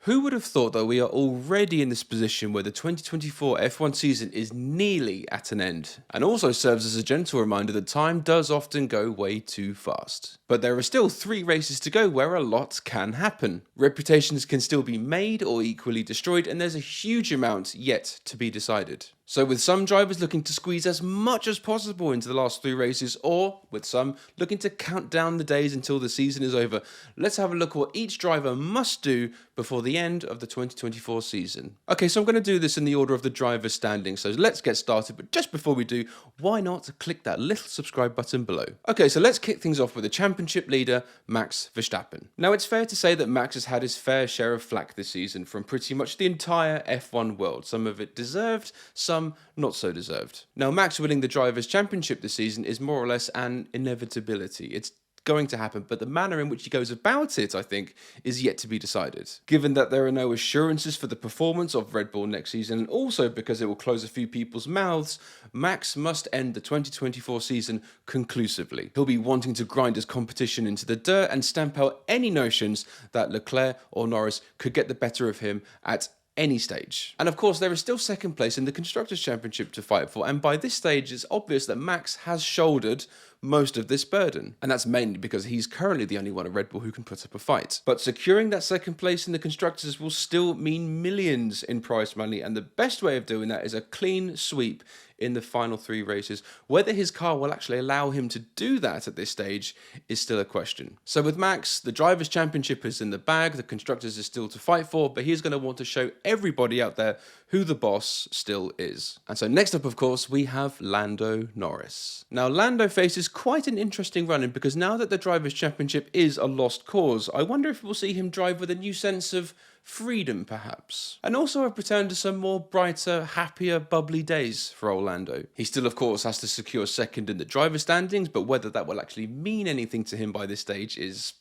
Who would have thought that we are already in this position where the 2024 F1 season is nearly at an end, and also serves as a gentle reminder that time does often go way too fast. But there are still 3 races to go where a lot can happen. Reputations can still be made or equally destroyed, and there's a huge amount yet to be decided. So with some drivers looking to squeeze as much as possible into the last 3 races, or with some looking to count down the days until the season is over, let's have a look at what each driver must do before the end of the 2024 season. Okay, so I'm going to do this in the order of the driver's standing, so let's get started, but just before we do, why not click that little subscribe button below? Okay, so let's kick things off with the championship leader, Max Verstappen. Now, it's fair to say that Max has had his fair share of flack this season from pretty much the entire F1 world, some of it deserved, some not so deserved. Now, Max winning the Drivers' Championship this season is more or less an inevitability. It's going to happen, but the manner in which he goes about it, I think, is yet to be decided. Given that there are no assurances for the performance of Red Bull next season, and also because it will close a few people's mouths, Max must end the 2024 season conclusively. He'll be wanting to grind his competition into the dirt and stamp out any notions that Leclerc or Norris could get the better of him at any stage. And of course, there is still second place in the Constructors' Championship to fight for, and by this stage it's obvious that Max has shouldered most of this burden, and that's mainly because he's currently the only one at Red Bull who can put up a fight. But securing that second place in the Constructors will still mean millions in prize money, and the best way of doing that is a clean sweep in the final 3 races. Whether his car will actually allow him to do that at this stage is still a question. So with Max, the Drivers' Championship is in the bag, the Constructors is still to fight for, but he's going to want to show everybody out there who the boss still is. And so next up, of course, we have Lando Norris. Now, Lando faces quite an interesting run-in because now that the Drivers' Championship is a lost cause, I wonder if we'll see him drive with a new sense of freedom, perhaps. And also a return to some more brighter, happier, bubbly days for Orlando. He still, of course, has to secure second in the driver standings, but whether that will actually mean anything to him by this stage is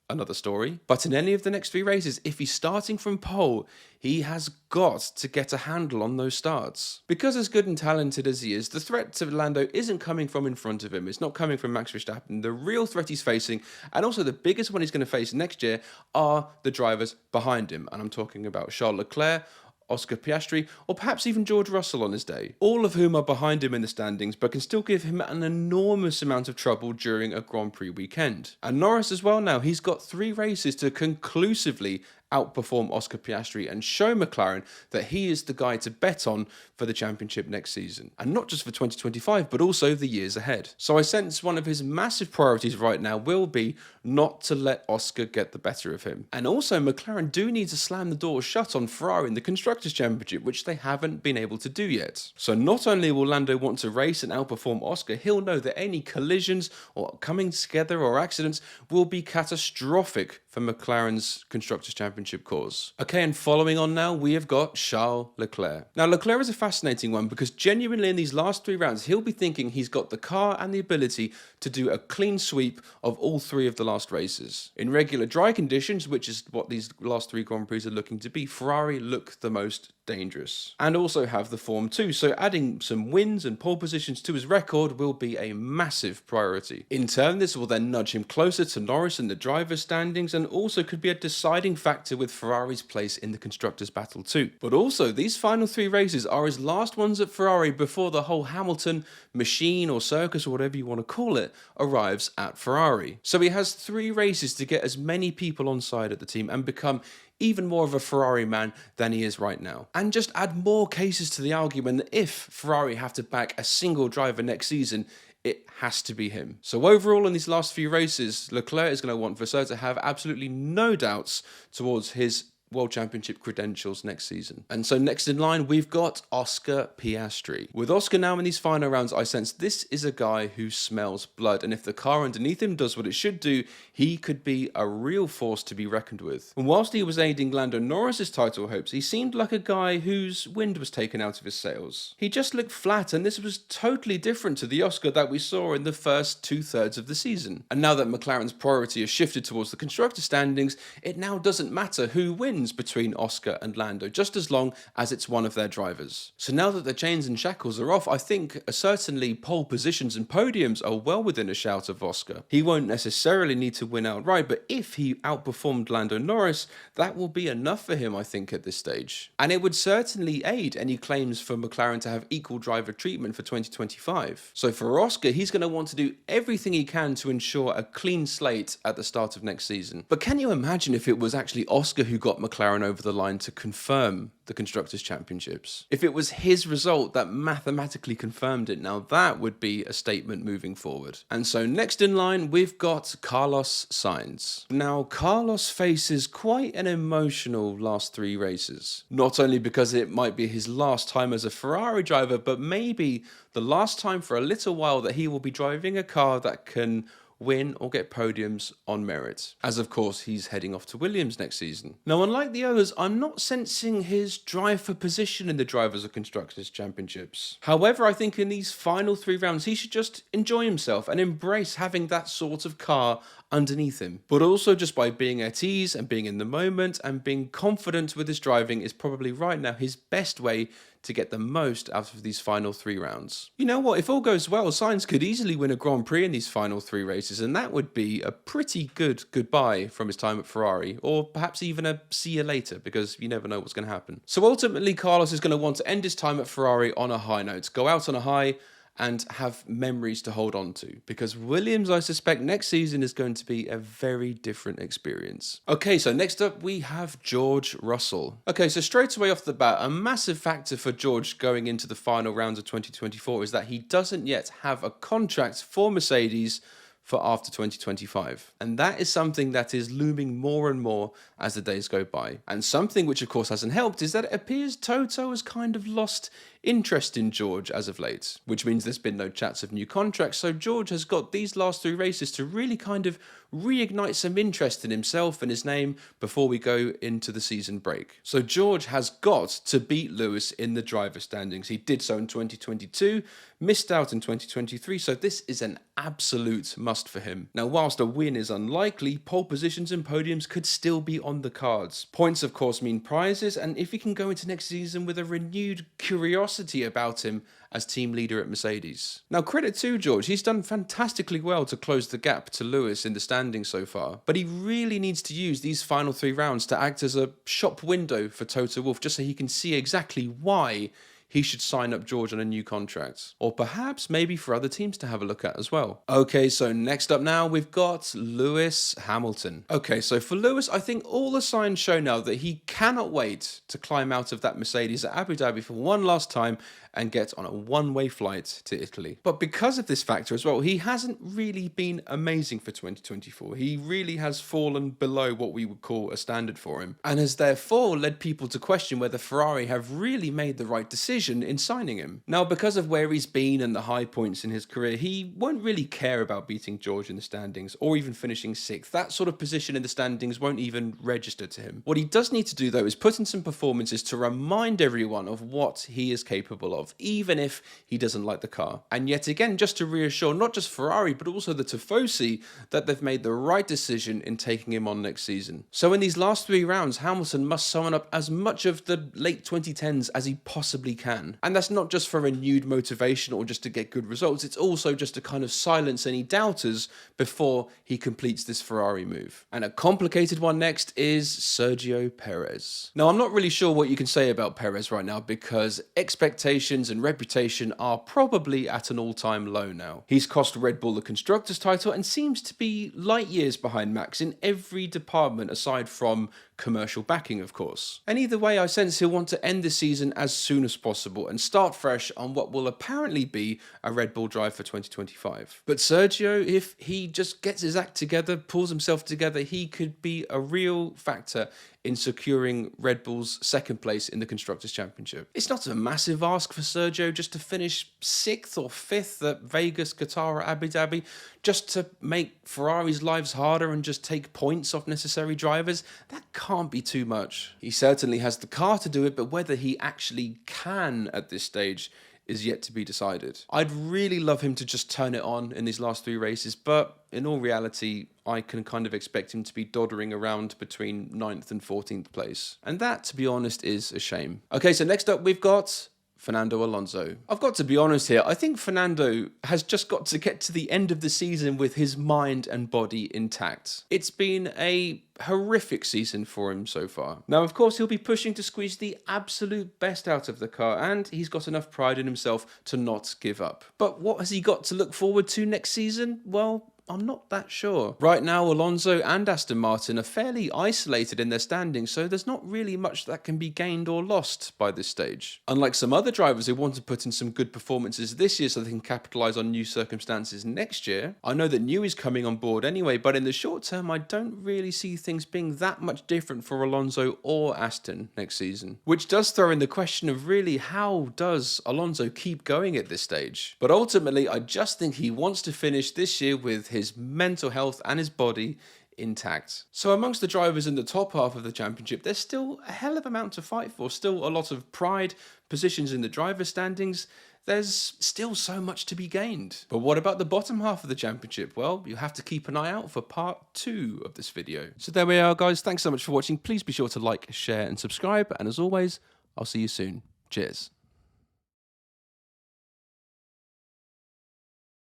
another story. But in any of the next 3 races, if he's starting from pole, he has got to get a handle on those starts. Because as good and talented as he is, the threat to Lando isn't coming from in front of him. It's not coming from Max Verstappen. The real threat he's facing, and also the biggest one he's going to face next year, are the drivers behind him. And I'm talking about Charles Leclerc, Oscar Piastri, or perhaps even George Russell on his day, all of whom are behind him in the standings but can still give him an enormous amount of trouble during a Grand Prix weekend. And Norris as well now, he's got 3 races to conclusively outperform Oscar Piastri and show McLaren that he is the guy to bet on for the championship next season. And not just for 2025, but also the years ahead. So I sense one of his massive priorities right now will be not to let Oscar get the better of him. And also McLaren do need to slam the door shut on Ferrari in the Constructors' Championship, which they haven't been able to do yet. So not only will Lando want to race and outperform Oscar, he'll know that any collisions or coming together or accidents will be catastrophic for McLaren's Constructors' Championship cause. Okay, and following on now, we have got Charles Leclerc. Now, Leclerc is a fascinating one because genuinely in these last 3 rounds, he'll be thinking he's got the car and the ability to do a clean sweep of all 3 of the last races. In regular dry conditions, which is what these last 3 Grand Prix are looking to be, Ferrari look the most dangerous. And also have the form too, so adding some wins and pole positions to his record will be a massive priority. In turn, this will then nudge him closer to Norris in the driver's standings and also could be a deciding factor with Ferrari's place in the Constructors' battle too. But also, these final 3 races are his last ones at Ferrari before the whole Hamilton machine or circus or whatever you want to call it arrives at Ferrari. So he has 3 races to get as many people on side at the team and become even more of a Ferrari man than he is right now. And just add more cases to the argument that if Ferrari have to back a single driver next season, it has to be him. So overall in these last few races, Leclerc is going to want Verstappen to have absolutely no doubts towards his World Championship credentials next season. And so next in line, we've got Oscar Piastri. With Oscar now in these final rounds, I sense this is a guy who smells blood, and if the car underneath him does what it should do, he could be a real force to be reckoned with. And whilst he was aiding Lando Norris's title hopes, he seemed like a guy whose wind was taken out of his sails. He just looked flat, and this was totally different to the Oscar that we saw in the first 2/3 of the season. And now that McLaren's priority has shifted towards the constructor standings, it now doesn't matter who wins. wins between Oscar and Lando, just as long as it's one of their drivers. So now that the chains and shackles are off, I think certainly pole positions and podiums are well within a shout of Oscar. He won't necessarily need to win outright, but if he outperformed Lando Norris, that will be enough for him, I think, at this stage. And it would certainly aid any claims for McLaren to have equal driver treatment for 2025. So for Oscar, he's going to want to do everything he can to ensure a clean slate at the start of next season. But can you imagine if it was actually Oscar who got McLaren over the line to confirm the Constructors' Championships? If it was his result that mathematically confirmed it, now that would be a statement moving forward. And so next in line, we've got Carlos Sainz. Now, Carlos faces quite an emotional last 3 races. Not only because it might be his last time as a Ferrari driver, but maybe the last time for a little while that he will be driving a car that can win or get podiums on merit, as of course he's heading off to Williams next season. Now, unlike the others, I'm not sensing his drive for position in the Drivers' or Constructors' Championships. However, I think in these final 3 rounds he should just enjoy himself and embrace having that sort of car underneath him. But also just by being at ease and being in the moment and being confident with his driving is probably right now his best way to get the most out of these final 3 rounds. You know what, if all goes well, Sainz could easily win a Grand Prix in these final 3 races, and that would be a pretty good goodbye from his time at Ferrari, or perhaps even a see you later, because you never know what's going to happen. So ultimately, Carlos is going to want to end his time at Ferrari on a high note, go out on a high, and have memories to hold on to, because Williams, I suspect, next season is going to be a very different experience. Okay, so next up we have George Russell. Okay, so straight away off the bat, a massive factor for George going into the final rounds of 2024 is that he doesn't yet have a contract for Mercedes for after 2025. And that is something that is looming more and more as the days go by. And something which of course hasn't helped is that it appears Toto has kind of lost interest in George as of late, which means there's been no chats of new contracts. So George has got these last 3 races to really kind of reignite some interest in himself and his name before we go into the season break. So George has got to beat Lewis in the driver standings. He did so in 2022, missed out in 2023, so this is an absolute must for him. Now, whilst a win is unlikely, pole positions and podiums could still be on the cards. Points, of course, mean prizes, and if he can go into next season with a renewed curiosity about him as team leader at Mercedes. Now, credit to George, he's done fantastically well to close the gap to Lewis in the standings so far, but he really needs to use these final 3 rounds to act as a shop window for Toto Wolff, just so he can see exactly why he should sign up George on a new contract. Or perhaps maybe for other teams to have a look at as well. Okay, so next up now, we've got Lewis Hamilton. Okay, so for Lewis, I think all the signs show now that he cannot wait to climb out of that Mercedes at Abu Dhabi for one last time and get on a one-way flight to Italy. But because of this factor as well, he hasn't really been amazing for 2024. He really has fallen below what we would call a standard for him, and has therefore led people to question whether Ferrari have really made the right decision in signing him. Now, because of where he's been and the high points in his career, he won't really care about beating George in the standings or even finishing 6th. That sort of position in the standings won't even register to him. What he does need to do, though, is put in some performances to remind everyone of what he is capable of, even if he doesn't like the car. And yet again, just to reassure not just Ferrari, but also the Tifosi that they've made the right decision in taking him on next season. So in these last 3 rounds, Hamilton must summon up as much of the late 2010s as he possibly can. And that's not just for renewed motivation or just to get good results, it's also just to kind of silence any doubters before he completes this Ferrari move. And a complicated one next is Sergio Perez. Now, I'm not really sure what you can say about Perez right now, because expectations and reputation are probably at an all-time low now. He's cost Red Bull the Constructors' title and seems to be light years behind Max in every department aside from commercial backing, of course. And either way, I sense he'll want to end the season as soon as possible and start fresh on what will apparently be a Red Bull drive for 2025. But Sergio, if he just gets his act together, pulls himself together, he could be a real factor in securing Red Bull's 2nd place in the Constructors' Championship. It's not a massive ask for Sergio just to finish 6th or 5th at Vegas, Qatar, or Abu Dhabi, just to make Ferrari's lives harder and just take points off necessary drivers. That can't be too much. He certainly has the car to do it, but whether he actually can at this stage is yet to be decided. I'd really love him to just turn it on in these last 3 races, but in all reality, I can kind of expect him to be doddering around between 9th and 14th place. And that, to be honest, is a shame. Okay, so next up we've got Fernando Alonso. I've got to be honest here, I think Fernando has just got to get to the end of the season with his mind and body intact. It's been a horrific season for him so far. Now, of course, he'll be pushing to squeeze the absolute best out of the car, and he's got enough pride in himself to not give up. But what has he got to look forward to next season? Well, I'm not that sure. Right now, Alonso and Aston Martin are fairly isolated in their standings, so there's not really much that can be gained or lost by this stage. Unlike some other drivers who want to put in some good performances this year so they can capitalise on new circumstances next year, I know that new is coming on board anyway, but in the short term, I don't really see things being that much different for Alonso or Aston next season. Which does throw in the question of really, how does Alonso keep going at this stage? But ultimately, I just think he wants to finish this year with his mental health and his body intact. So amongst the drivers in the top half of the championship, there's still a hell of amount to fight for, still a lot of pride, positions in the driver's standings. There's still so much to be gained. But what about the bottom half of the championship? Well, you have to keep an eye out for part 2 of this video. So there we are, guys. Thanks so much for watching. Please be sure to like, share and subscribe. And as always, I'll see you soon. Cheers.